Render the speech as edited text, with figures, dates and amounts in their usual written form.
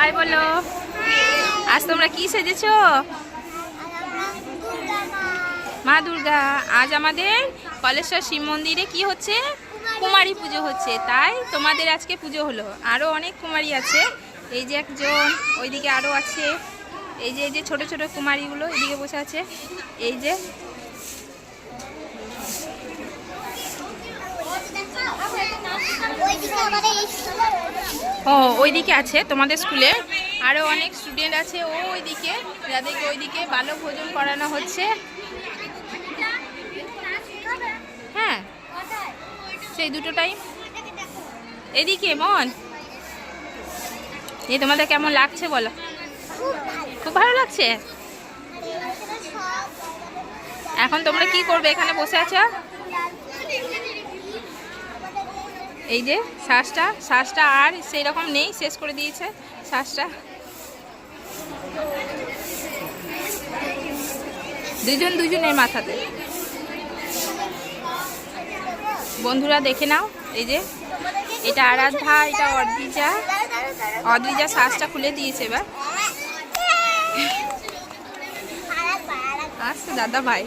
High বলো। আজ তোমরা কি সেজেছো? মা দুর্গা। আজ আমাদের কলেশ্বর শিব মন্দিরে কি হচ্ছে? কুমারী পুজো হচ্ছে, তাই তোমাদের আজকে পুজো হলো। আরও অনেক কুমারী আছে, এই যে একজন, ওইদিকে আরও আছে, এই যে ছোট ছোট কুমারীগুলো এদিকে বসে আছে, এই যে ও ওইদিকে আছে তোমাদের স্কুলে আরও অনেক স্টুডেন্ট আছে, ও ওইদিকে যাদেরকে ওইদিকে বালক ভোজন করানো হচ্ছে। হ্যাঁ, সেই দুটো টাইম এদিকে মন। এই তোমাদের কেমন লাগছে বলো? খুব ভালো লাগছে। এখন তোমরা কি করবে? এখানে বসে আছো, এই যে শ্বাসটা আর সেই রকম নেই, শেষ করে দিয়েছে শ্বাসটা। দুজনের মাথাতে। বন্ধুরা দেখে নাও, এই যে এটা আরাধ্যা, এটা অদ্রিজা শ্বাসটা খুলে দিয়েছে এবার। আসছে দাদা ভাই।